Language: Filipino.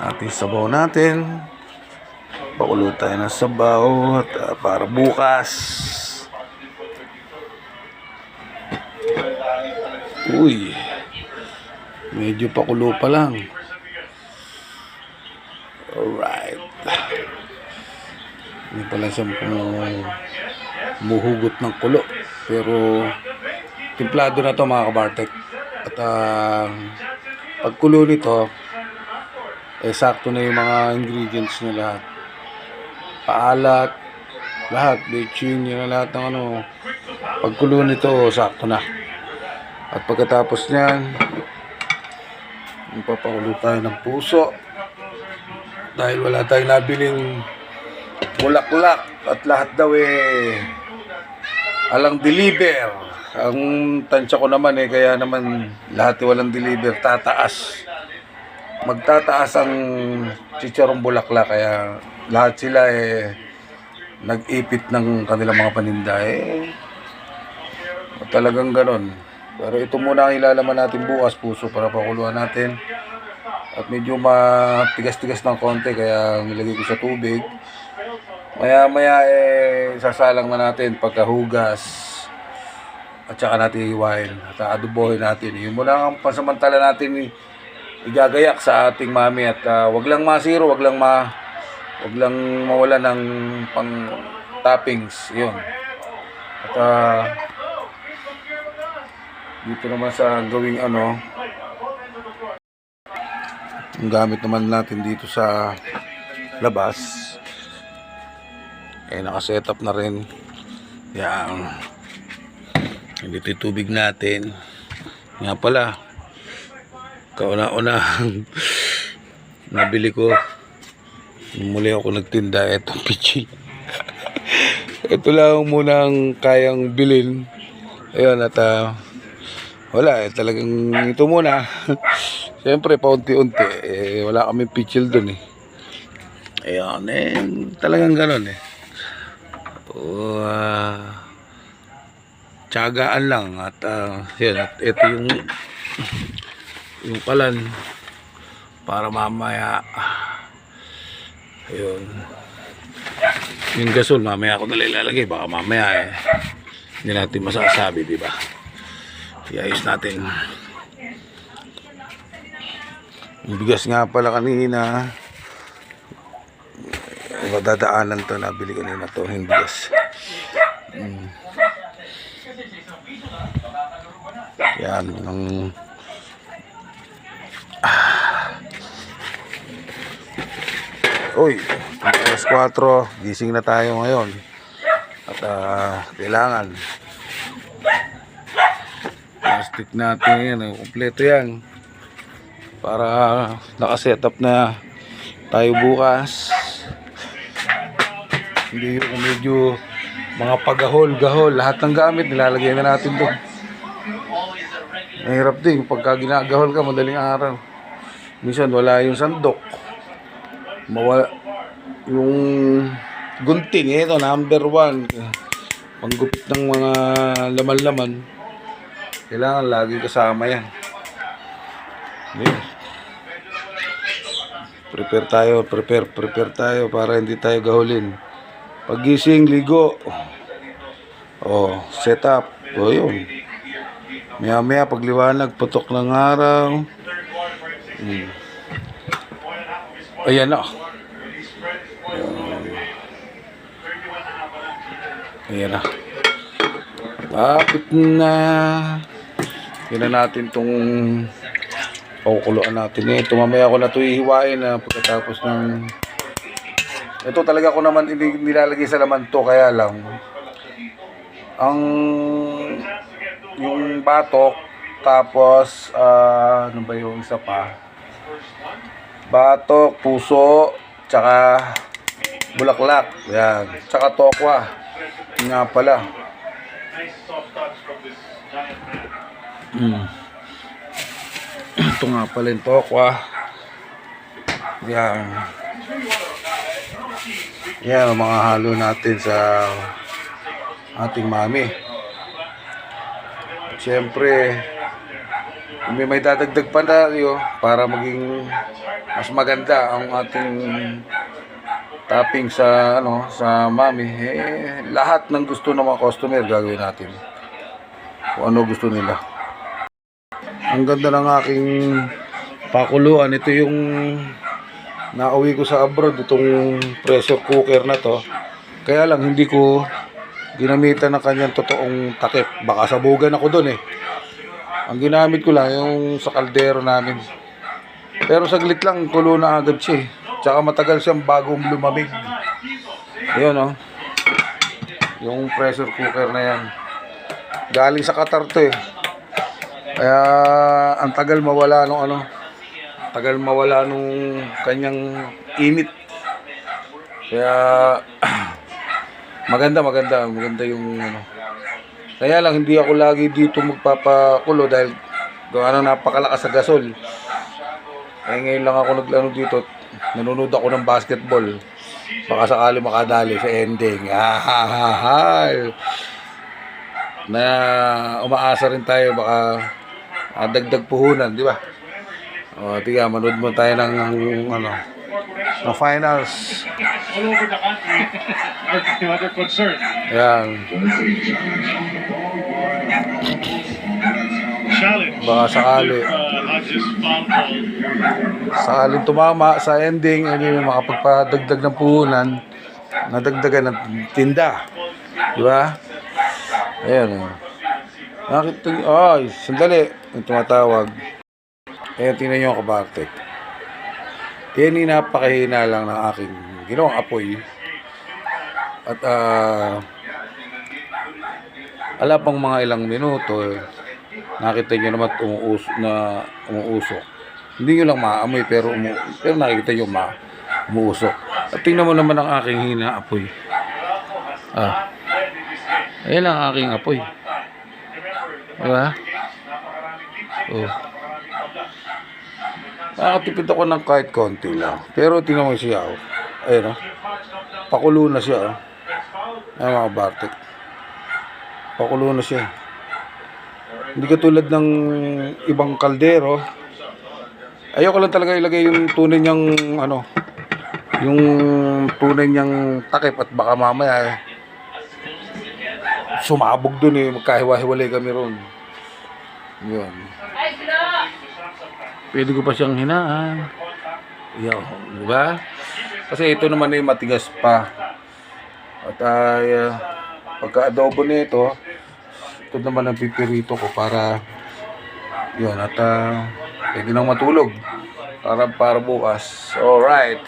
ating sabaw natin. Pakulo tayo ng sabaw at para bukas. Uy, medyo pakulo pa lang. Alright. Hindi pa lang siya muhugot ng kulo. Pero timplado na to mga kabartek. At pagkulo nito, sakto na yung mga ingredients niya lahat. Paalat, lahat, bechin, yun lahat ng ano. Pagkulo nito, sakto na. At pagkatapos niyan, ipapakulo tayo ng puso. Dahil wala tayong nabiling bulaklak at lahat daw alang deliver. Ang tansya ko naman kaya naman lahat walang deliver, tataas. Magtataas ang chicharong bulaklak, kaya lahat sila nag-ipit ng kanilang mga paninda talagang ganon. Pero ito muna ang ilalaman natin bukas, puso, para pakuluan natin. At medyo matigas-tigas ng konti, kaya nilagay ko sa tubig. Maya-maya sasalang na natin pagkahugas. At saka natin iwain at adobohin natin. Yun muna ang pansamantala natin igagayak sa ating mami. At wag lang masiro, wag lang mawala ng pang toppings. Yun. At dito naman sa gawing ang gamit naman natin dito sa labas nakasetup na rin. Yan, dito yung tubig natin. Nga pala, kauna-una nabili ko, muli ako nagtinda, etong pichil. Ito lang muna ang kayang bilhin. Ayun, at wala talagang ito muna. Siyempre paunti-unti wala kami pichil dun ayun, talagang ganon tiyagaan lang. At yun, at ito yung kalan para mamaya ayun, yung gasol mamaya ako nalilalagay, baka mamaya hindi natin masasabi, diba? Iayos natin. Yung bigas nga pala kanina, madadaanan to, nabili kanina to, yung bigas. Yan ang uy, alas 4, gising na tayo ngayon. At kailangan plastic natin kompleto yan para nakasetup na tayo bukas. Hindi yung medyo mga pagahol-gahol, lahat ng gamit nilalagay na natin doon. Mahirap din pagka ginagahol ka madaling araw. Minsan wala yung sandok, mawala yung gunting. Ito number 1, panggupit ng mga laman-laman, kailangan lagi kasama yan. Prepare tayo para hindi tayo gahulin. Pagising, ligo, set up, yun. Maya pagliwanag, putok ng araw, ayan na. Ayan na, tapit na. Yan na natin tong pakukuluan natin ito. Mamaya ko na ito ihiwain pagkatapos ng ito. Talaga ko naman nilalagay sa laman to, kaya lang yung batok, tapos ano ba yung isa pa, batok, puso, tsaka bulaklak, yan, tsaka tokwa nga pala. Ito nga pala yung tokwa. Yan. Yan ang mga halo natin sa ating mami. Siyempre may dadagdag pa tayo para maging mas maganda ang ating topping sa sa mami. Lahat ng gusto ng mga customer gagawin natin. Kung ano gusto nila. Ang ganda ng aking pakuluan. Ito yung nauwi ko sa abroad, itong pressure cooker na to. Kaya lang hindi ko ginamitan ng kanyang totoong takip. Baka sabugan ako dun eh. Ang ginamit ko lang yung sa kaldero namin. Pero saglit lang, kulo na agad siya eh. Tsaka matagal siyang bagong lumamig. Ayun oh. Yung pressure cooker na yan. Galing sa Qatar to eh. Kaya ang tagal mawala nung tagal mawala nung kanyang init. Kaya maganda yung Kaya lang hindi ako lagi dito magpapakulo dahil napakalakas sa gasol. Kaya ngayon lang ako naglano dito, nanonood ako ng basketball. Baka sakali makadali sa ending. Na umaasa rin tayo baka dagdag puhunan, di ba? O, tiga, manood mo tayo ng ng finals. All over the country are other concerned. Yan. Challenge. Baka sakali. Hodges foul ball. Sakaling tumama sa ending, makapagpadagdag ng puhunan, nadagdagan ng tinda. Di ba? Ayan. Nakita nyo, ay, sandali. Yung tumatawag. Ayan, tingnan nyo ako, Bartek. Yan yung napakahina lang ng aking ginawang apoy. At ala pang mga ilang minuto, nakita nyo naman umuusok. Hindi nyo lang maamoy pero nakikita nyo umuusok. At tingnan mo naman ang aking hina apoy. Ayan lang ang aking apoy. Diba? Oh. Nakatipid ako ng kahit konti lang. Pero tingnan mo siya. Oh. Ayan o. Pakulo na siya. Oh. Ayan mga Bartek. Pakulo na siya. Hindi katulad ng ibang kaldero. Ayoko lang talaga ilagay yung tunay niyang yung tunay niyang takip at baka mamaya sumabog dun eh. Magkahiwa-hiwalay kami ron. Yun. Pwede ko pa siyang hinaan. Yo, diba? Kasi ito naman ay matigas pa. At pagka-adobo nito, ito naman ang pipirito ko para yun at pwede nang matulog para bukas. Alright.